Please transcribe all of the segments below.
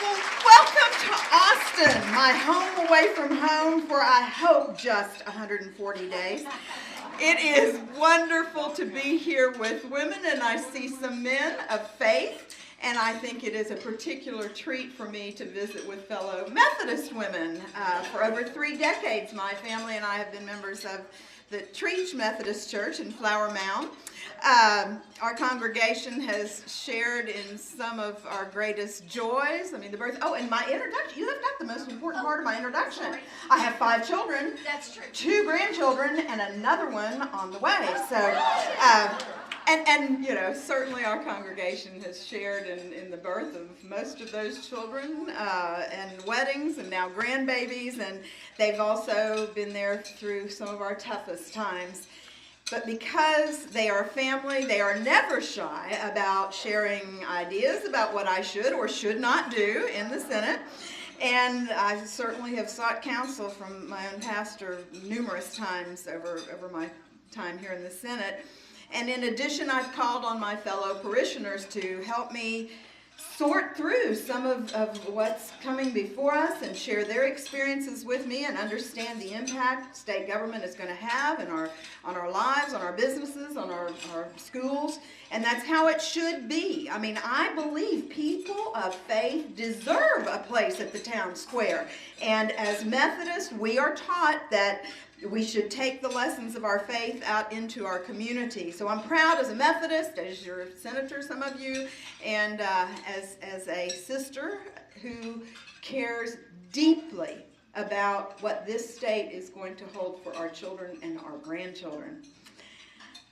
Well, welcome to Austin, my home away from home for, I hope, just 140 days. It is wonderful to be here with women, and I see some men of faith, and I think it is a particular treat for me to visit with fellow Methodist women. For over 3 decades, my family and I have been members of the Treach Methodist Church in Flower Mound. Our congregation has shared in some of our greatest joys. I mean, the birth. Oh, and my introduction. You left out the most important part of my introduction. I have 5 children. That's true. 2 grandchildren and another one on the way. So, and you know, certainly our congregation has shared in the birth of most of those children and weddings and now grandbabies, and they've also been there through some of our toughest times. But because they are family, they are never shy about sharing ideas about what I should or should not do in the Senate. And I certainly have sought counsel from my own pastor numerous times over my time here in the Senate. And in addition, I've called on my fellow parishioners to help me sort through some of what's coming before us and share their experiences with me and understand the impact state government is going to have on our lives, on our businesses, on our schools. And that's how it should be. I mean, I believe people of faith deserve a place at the town square. And as Methodists, we are taught that we should take the lessons of our faith out into our community. So I'm proud as a Methodist, as your senator, some of you, and as a sister who cares deeply about what this state is going to hold for our children and our grandchildren.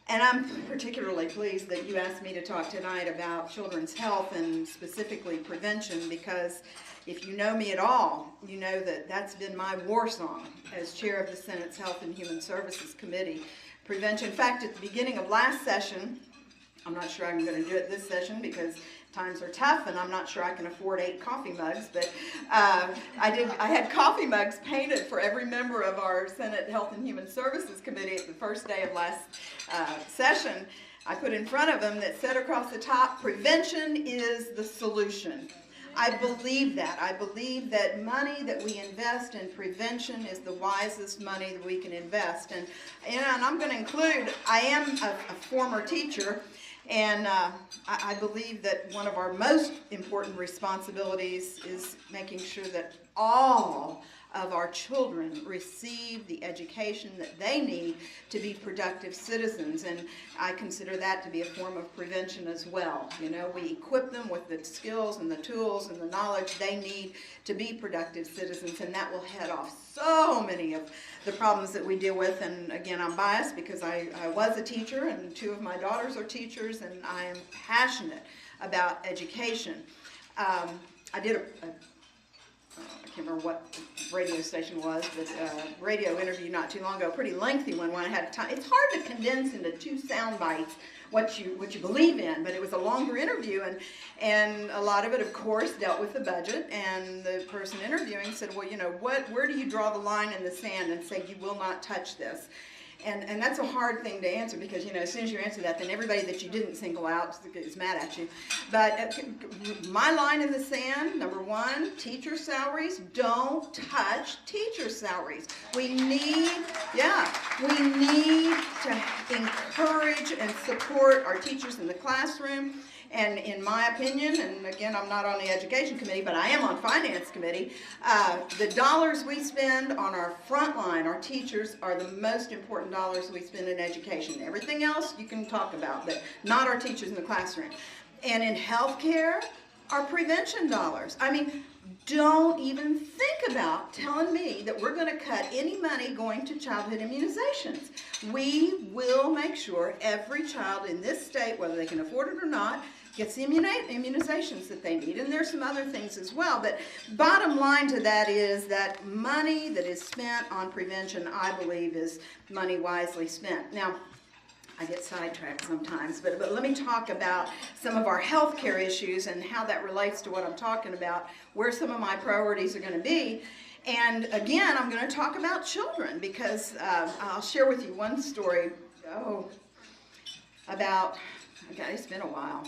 And I'm particularly pleased that you asked me to talk tonight about children's health and specifically prevention, because if you know me at all, you know that that's been my war song as chair of the Senate's Health and Human Services Committee. Prevention. In fact, at the beginning of last session, I'm not sure I'm going to do it this session because times are tough and I'm not sure I can afford 8 coffee mugs, but I had coffee mugs painted for every member of our Senate Health and Human Services Committee at the first day of last session. I put in front of them that said across the top, "Prevention is the solution." I believe that. I believe that money that we invest in prevention is the wisest money that we can invest. And I'm going to include, I am a former teacher, and I believe that one of our most important responsibilities is making sure that all of our children receive the education that they need to be productive citizens, and I consider that to be a form of prevention as well. You know, we equip them with the skills and the tools and the knowledge they need to be productive citizens, and that will head off so many of the problems that we deal with. And again, I'm biased because I was a teacher and 2 of my daughters are teachers, and I am passionate about education. I did I can't remember what radio station it was, but a radio interview not too long ago, a pretty lengthy one when I had time. It's hard to condense into 2 sound bites what you believe in, but it was a longer interview, and a lot of it, of course, dealt with the budget. And the person interviewing said, well, you know, where do you draw the line in the sand and say you will not touch this? And that's a hard thing to answer, because, you know, as soon as you answer that, then everybody that you didn't single out is mad at you. But my line in the sand, number 1, teacher salaries. Don't touch teacher salaries. We need to encourage and support our teachers in the classroom. And in my opinion, and again, I'm not on the education committee, but I am on finance committee, the dollars we spend on our front line, our teachers, are the most important dollars we spend in education. Everything else you can talk about, but not our teachers in the classroom. And in healthcare, our prevention dollars. I mean, don't even think about telling me that we're going to cut any money going to childhood immunizations. We will make sure every child in this state, whether they can afford it or not, gets the immunizations that they need. And there's some other things as well. But bottom line to that is that money that is spent on prevention, I believe, is money wisely spent. Now, I get sidetracked sometimes, but let me talk about some of our healthcare issues and how that relates to what I'm talking about, where some of my priorities are going to be. And again, I'm going to talk about children, because I'll share with you one story about okay, it's been a while.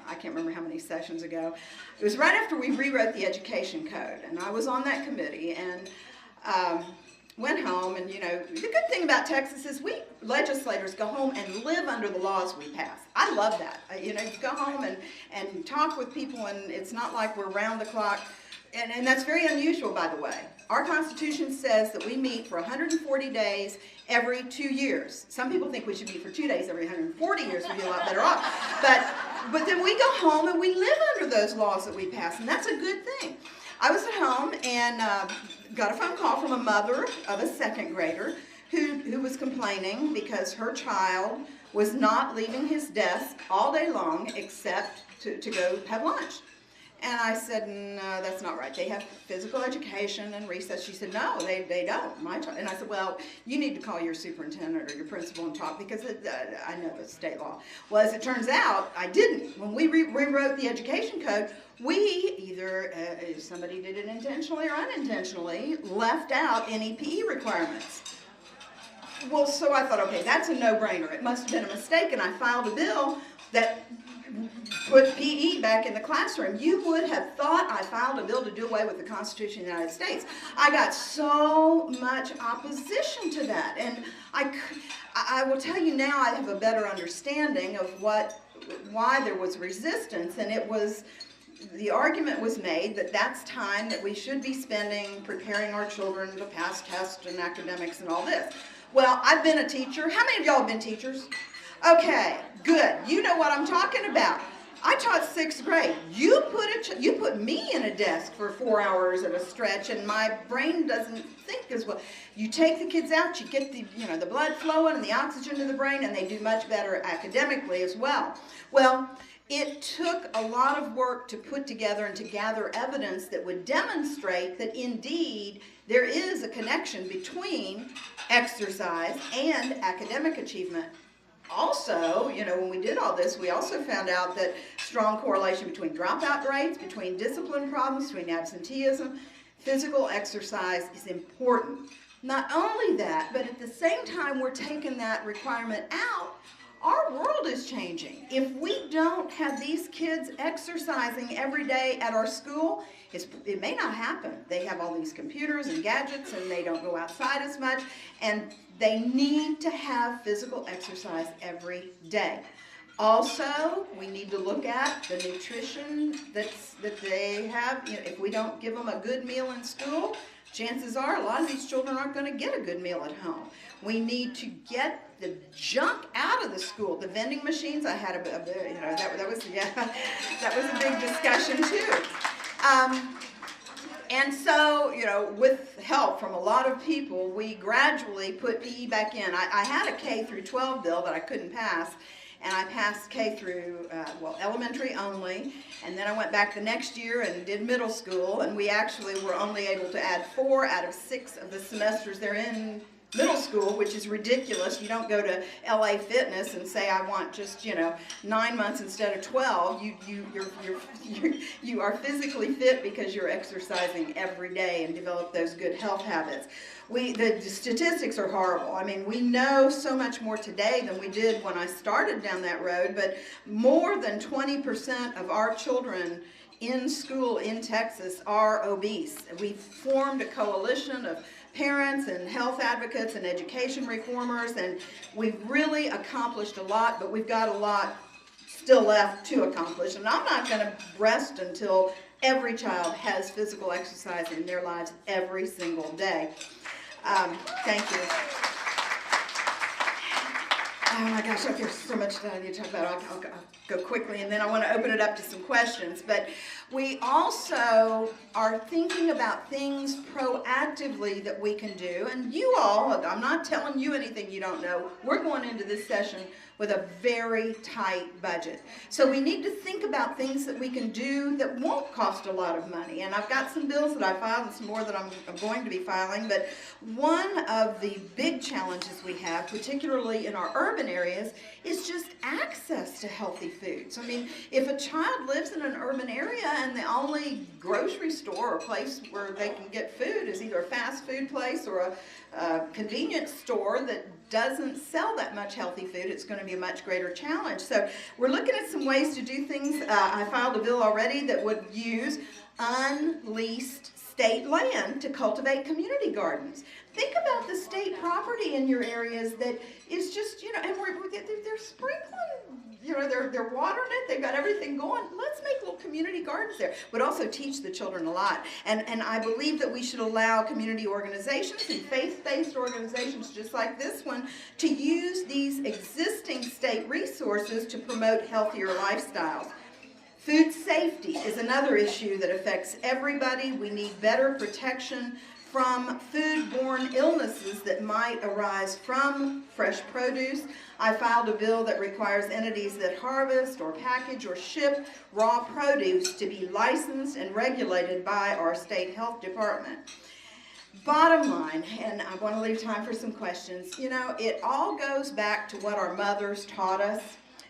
I can't remember how many sessions ago. It was right after we rewrote the education code, and I was on that committee, and went home, and the good thing about Texas is we legislators go home and live under the laws we pass. I love that. You go home and talk with people, and it's not like we're round the clock, and that's very unusual, by the way. Our Constitution says that we meet for 140 days every 2 years. Some people think we should meet for 2 days every 140 years. We'd be a lot better off. But then we go home and we live under those laws that we pass, and that's a good thing. I was at home and got a phone call from a mother of a second grader who was complaining because her child was not leaving his desk all day long except to go have lunch. And I said, no, that's not right. They have physical education and recess. She said, no, they don't. My child. And I said, well, you need to call your superintendent or your principal and talk because I know the state law. Well, as it turns out, I didn't. When we rewrote the education code, we either, somebody did it intentionally or unintentionally, left out any PE requirements. Well, so I thought, okay, that's a no-brainer. It must have been a mistake, and I filed a bill that put PE back in the classroom. You would have thought I filed a bill to do away with the Constitution of the United States. I got so much opposition to that, and I will tell you now I have a better understanding of why there was resistance, and the argument was made that that's time that we should be spending preparing our children to pass tests and academics and all this. Well, I've been a teacher. How many of y'all have been teachers? Okay, good. You know what I'm talking about. I taught 6th grade. You put me in a desk for 4 hours at a stretch, and my brain doesn't think as well. You take the kids out, you get the blood flowing and the oxygen to the brain, and they do much better academically as well. Well, it took a lot of work to put together and to gather evidence that would demonstrate that indeed there is a connection between exercise and academic achievement. Also, when we did all this, we also found out that strong correlation between dropout rates, between discipline problems, between absenteeism. Physical exercise is important. Not only that, but at the same time we're taking that requirement out, our world is changing. If we don't have these kids exercising every day at our school, it may not happen. They have all these computers and gadgets, and they don't go outside as much, and they need to have physical exercise every day. Also, we need to look at the nutrition that they have. If we don't give them a good meal in school, chances are a lot of these children aren't going to get a good meal at home. We need to get the junk out of the school. The vending machines, I had that was a big discussion too. And so, with help from a lot of people, we gradually put PE back in. I had a K through 12 bill that I couldn't pass, and I passed K through, elementary only, and then I went back the next year and did middle school, and we actually were only able to add 4 out of 6 of the semesters they're in middle school, which is ridiculous. You don't go to LA Fitness and say, I want just 9 months instead of 12. You are physically fit because you're exercising every day and develop those good health habits. The statistics are horrible. I mean, we know so much more today than we did when I started down that road, but more than 20% of our children in school in Texas are obese. We formed a coalition of parents and health advocates and education reformers, and we've really accomplished a lot, but we've got a lot still left to accomplish. And I'm not going to rest until every child has physical exercise in their lives every single day. Thank you. Oh my gosh, okay, there's so much that I need to talk about. I'll go quickly, and then I want to open it up to some questions. But we also are thinking about things proactively that we can do. And you all, I'm not telling you anything you don't know. We're going into this session with a very tight budget. So we need to think about things that we can do that won't cost a lot of money. And I've got some bills that I filed and some more that I'm going to be filing. But one of the big challenges we have, particularly in our urban areas, is just access to healthy foods. I mean, if a child lives in an urban area and the only grocery store or place where they can get food is either a fast food place or a convenience store that doesn't sell that much healthy food, it's going to be a much greater challenge. So we're looking at some ways to do things. I filed a bill already that would use unleased state land to cultivate community gardens. Think about the state property in your areas that is just, and they're sprinkling, they're watering it, they've got everything going. Let's make little community gardens there. Would also teach the children a lot. And I believe that we should allow community organizations and faith-based organizations just like this one to use these existing state resources to promote healthier lifestyles. Food safety is another issue that affects everybody. We need better protection from food-borne illnesses that might arise from fresh produce. I filed a bill that requires entities that harvest or package or ship raw produce to be licensed and regulated by our state health department. Bottom line, and I want to leave time for some questions, it all goes back to what our mothers taught us.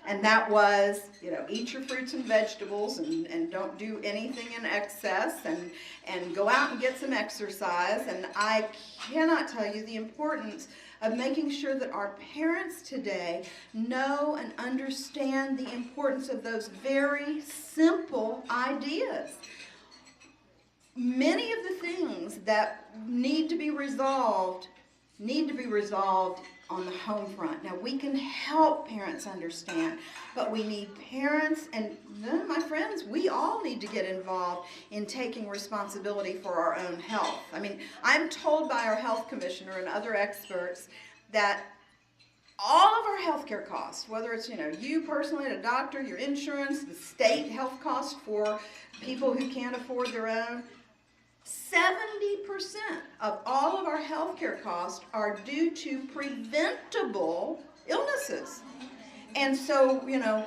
And that was, eat your fruits and vegetables and don't do anything in excess and go out and get some exercise. And I cannot tell you the importance of making sure that our parents today know and understand the importance of those very simple ideas. Many of the things that need to be resolved on the home front. Now, we can help parents understand, but we need parents, and my friends, we all need to get involved in taking responsibility for our own health. I mean, I'm told by our health commissioner and other experts that all of our health care costs, whether it's, you personally, a doctor, your insurance, the state health costs for people who can't afford their own, 70% of all of our healthcare costs are due to preventable illnesses. And so,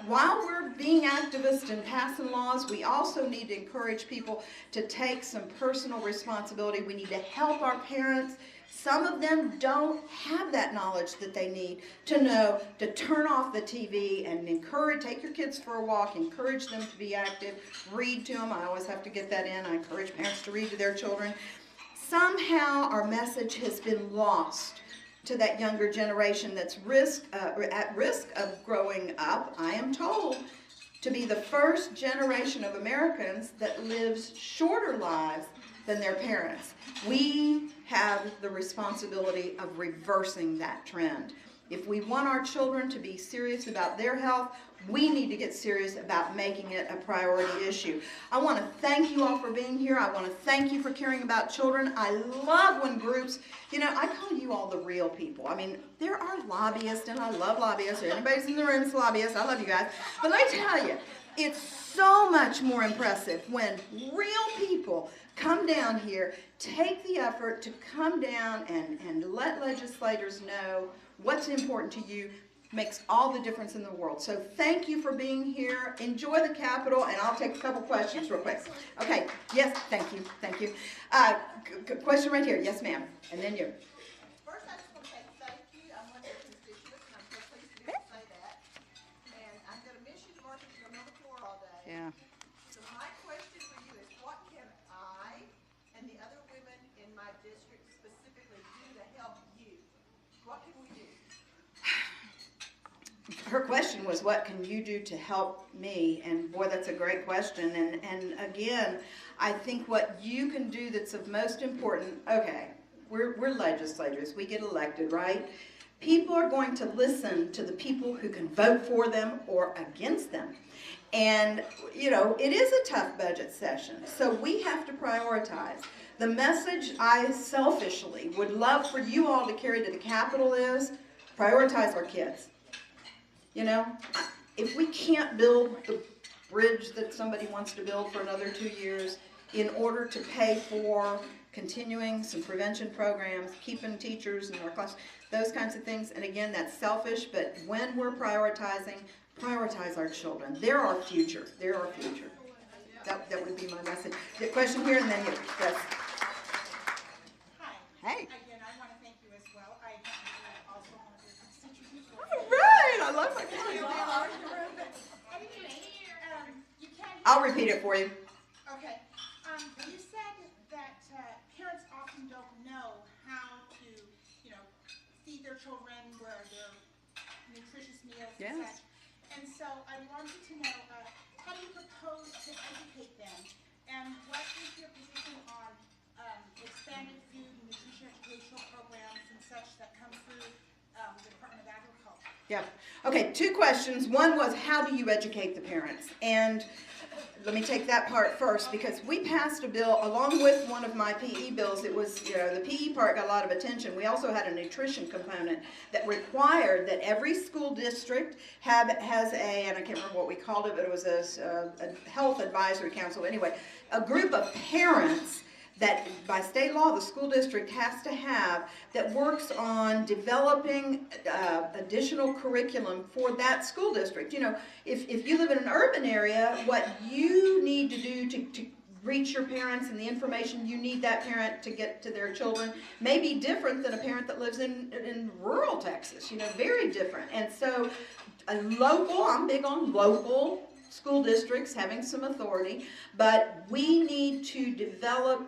while we're being activists and passing laws, we also need to encourage people to take some personal responsibility. We need to help our parents. Some of them don't have that knowledge that they need to know to turn off the TV and take your kids for a walk, encourage them to be active, read to them. I always have to get that in. I encourage parents to read to their children. Somehow our message has been lost to that younger generation that's at risk of growing up, I am told, to be the first generation of Americans that lives shorter lives than their parents. We have the responsibility of reversing that trend. If we want our children to be serious about their health, we need to get serious about making it a priority issue. I want to thank you all for being here. I want to thank you for caring about children. I love when groups, I call you all the real people. I mean, there are lobbyists, and I love lobbyists. Anybody's in the room is a lobbyist. I love you guys. But let me tell you, it's so much more impressive when real people come down here, take the effort to come down and let legislators know what's important to you. Makes all the difference in the world. So thank you for being here. Enjoy the Capitol, and I'll take a couple questions real quick. Okay, yes, thank you. Question right here. Yes, ma'am. And then you. First, I just want to say thank you. I'm one of your constituents, and I'm so pleased to be able to say that. And I'm going to miss you working from number 4 all day. Yeah. So my question for you is, what can I and the other women in my district specifically do to help you? What can we do? Her question was, what can you do to help me? And boy, that's a great question. And again, I think what you can do that's of most important, okay, we're legislators, we get elected, right? People are going to listen to the people who can vote for them or against them. And, it is a tough budget session, so we have to prioritize. The message I selfishly would love for you all to carry to the Capitol is prioritize our kids. If we can't build the bridge that somebody wants to build for another 2 years in order to pay for continuing some prevention programs, keeping teachers in our class, those kinds of things, and again, that's selfish, but when we're prioritize our children. They're our future. That would be my message. The question here, and then you. Yes. Hi. Hey. Again, I want to thank you as well. I also want to constituent. All right. I love my I'll repeat it for you. Okay. You said that parents often don't know how to, feed their children, where meals Yes. and such. And so I wanted to know, how do you propose to educate them? And what is your position on expanded food and nutrition educational programs and such that come through the Department of Agriculture? Yeah. Okay, two questions. One was, how do you educate the parents? And let me take that part first, because we passed a bill along with one of my PE bills. It was, the PE part got a lot of attention. We also had a nutrition component that required that every school district has and I can't remember what we called it, but it was a health advisory council. Anyway, a group of parents that by state law the school district has to have, that works on developing additional curriculum for that school district. You know, if you live in an urban area, what you need to do to reach your parents and the information you need that parent to get to their children may be different than a parent that lives in rural Texas, you know, very different. And so I'm big on local school districts having some authority, but we need to develop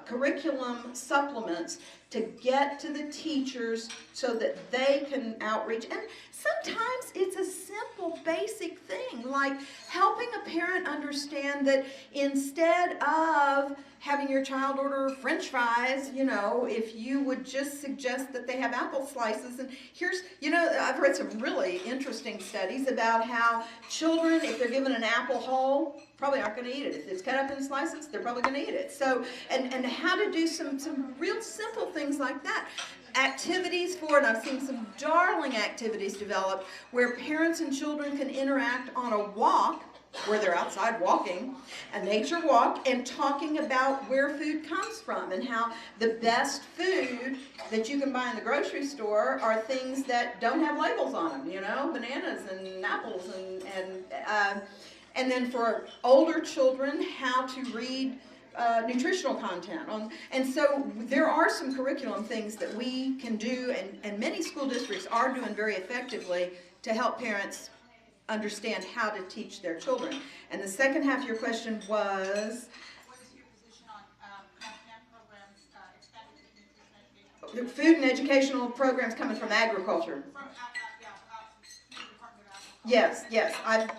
curriculum supplements to get to the teachers so that they can outreach. And sometimes it's a simple, basic thing, like helping a parent understand that instead of having your child order French fries, you know, if you would just suggest that they have apple slices. And here's, you know, I've read some really interesting studies about how children, if they're given an apple whole, probably aren't going to eat it. If it's cut up in slices, they're probably going to eat it. So, and how to do some real simple things like that. Activities for it. I've seen some darling activities developed where parents and children can interact on a walk, where they're outside walking, a nature walk, and talking about where food comes from and how the best food that you can buy in the grocery store are things that don't have labels on them, you know, bananas and apples and then for older children, how to read nutritional content. And so there are some curriculum things that we can do, and many school districts are doing very effectively to help parents understand how to teach their children. And the second half of your question was? What is your position on CAP programs, expanded nutrition education? Food and educational programs coming from agriculture. From the Department of Agriculture. Yes.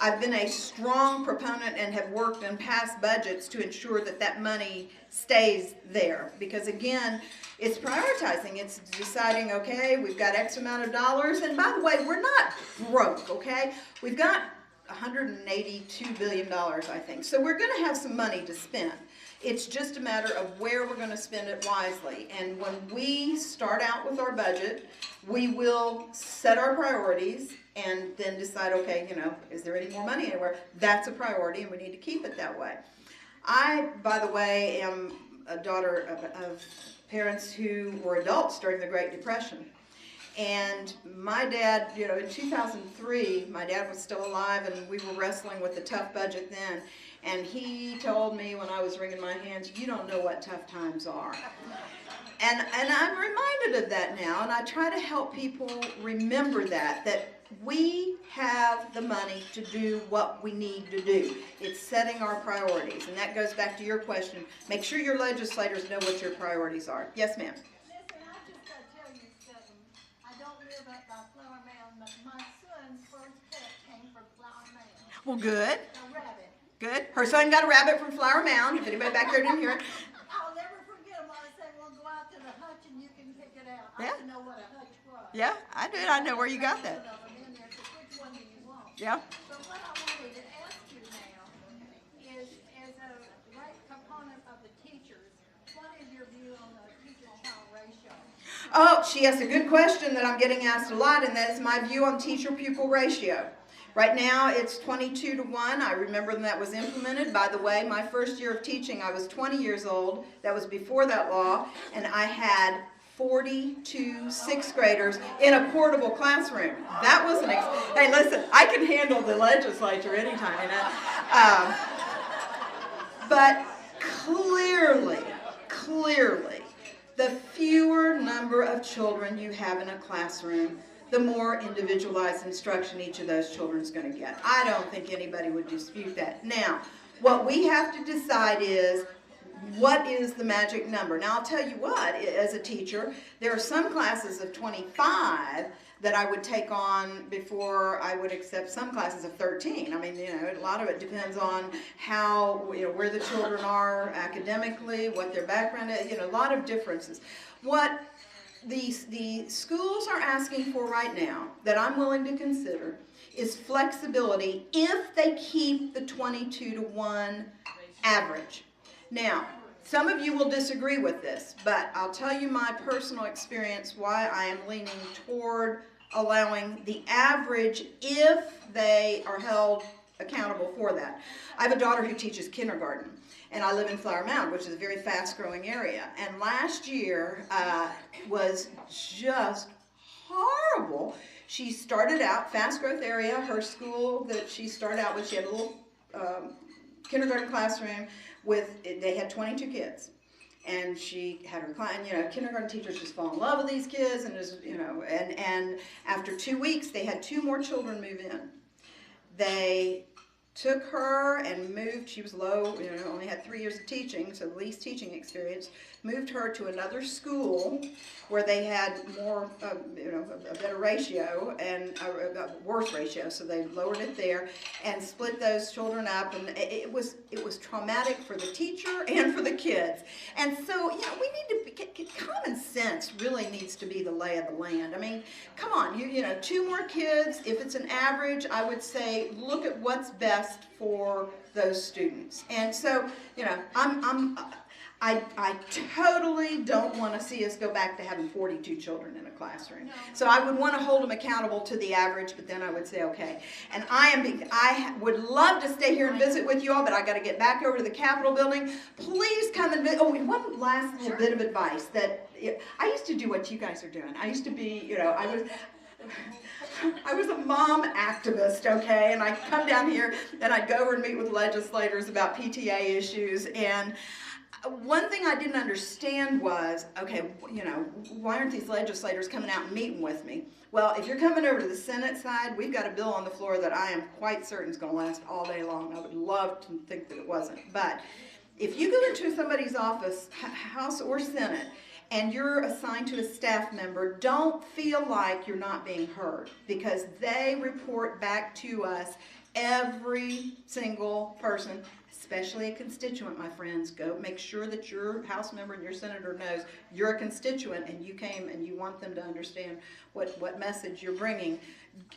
I've been a strong proponent and have worked in past budgets to ensure that that money stays there. Because again, it's prioritizing. It's deciding, okay, we've got X amount of dollars. And by the way, we're not broke, okay? We've got $182 billion, I think. So we're going to have some money to spend. It's just a matter of where we're going to spend it wisely. And when we start out with our budget, we will set our priorities and then decide, okay, you know, is there any more money anywhere? That's a priority, and we need to keep it that way. I, by the way, am a daughter of parents who were adults during the Great Depression. And my dad, you know, in 2003, my dad was still alive, and we were wrestling with a tough budget then. And he told me when I was wringing my hands, you don't know what tough times are. And I'm reminded of that now, and I try to help people remember that we have the money to do what we need to do. It's setting our priorities, and that goes back to your question. Make sure your legislators know what your priorities are. Yes, ma'am. Listen, I just got to tell you something. I don't live up by Flower Mound, but my son's first pet came from Flower Mound. Well, good. A rabbit. Good. Her son got a rabbit from Flower Mound, if anybody back there didn't hear it. I'll never forget him. I say, well, go out to the hutch and you can pick it out. Yeah. I didn't know what a hutch was. Yeah, I did. I know where you got that. One of them in there, so which one do you want? Yeah. But what I wanted to ask you now is, as a great component of the teachers, what is your view on the teacher-child ratio? Oh, she asked a good question that I'm getting asked a lot, and that is my view on teacher-pupil ratio. Right now, it's 22 to 1. I remember when that was implemented. By the way, my first year of teaching, I was 20 years old. That was before that law, and I had 42 sixth graders in a portable classroom. That was hey, listen, I can handle the legislature anytime, you know. But clearly, the fewer number of children you have in a classroom, the more individualized instruction each of those children is going to get. I don't think anybody would dispute that. Now, what we have to decide is, what is the magic number? Now, I'll tell you what, as a teacher, there are some classes of 25 that I would take on before I would accept some classes of 13. I mean, you know, a lot of it depends on how, you know, where the children are academically, what their background is, you know, a lot of differences. What the schools are asking for right now that I'm willing to consider is flexibility if they keep the 22-to-1 average. Now, some of you will disagree with this, but I'll tell you my personal experience why I am leaning toward allowing the average if they are held accountable for that. I have a daughter who teaches kindergarten, and I live in Flower Mound, which is a very fast-growing area. And last year was just horrible. She started out, fast-growth area, her school that she started out with, she had a little kindergarten classroom with, they had 22 kids. And she had her client, you know, kindergarten teachers just fall in love with these kids, and just, you know, and after 2 weeks, they had 2 more children move in. They took her and moved, she was low, you know, only had 3 years of teaching, so the least teaching experience, moved her to another school where they had more, you know, a better ratio and a worse ratio, so they lowered it there and split those children up, and it was traumatic for the teacher and for the kids. And so, you know, we need to get common sense really needs to be the lay of the land. I mean, come on, you know, 2 more kids, if it's an average, I would say look at what's best for those students. And so, you know, I totally don't want to see us go back to having 42 children in a classroom. So I would want to hold them accountable to the average, but then I would say, okay. And I would love to stay here and visit with you all, but I got to get back over to the Capitol building. Please come and visit. Oh, and one last little bit of advice that I used to do what you guys are doing. I used to be, you know, I was a mom activist, okay, and I'd come down here and I'd go over and meet with legislators about PTA issues, and one thing I didn't understand was, okay, you know, why aren't these legislators coming out and meeting with me? Well, if you're coming over to the Senate side, we've got a bill on the floor that I am quite certain is going to last all day long. I would love to think that it wasn't. But if you go into somebody's office, House or Senate, and you're assigned to a staff member, don't feel like you're not being heard, because they report back to us, every single person, especially a constituent, my friends. Go make sure that your House member and your senator knows you're a constituent and you came and you want them to understand what message you're bringing.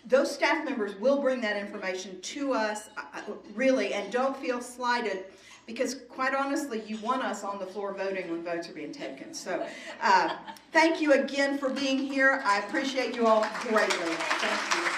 Those staff members will bring that information to us, really, and don't feel slighted, because quite honestly, you want us on the floor voting when votes are being taken. So thank you again for being here. I appreciate you all greatly. Thank you.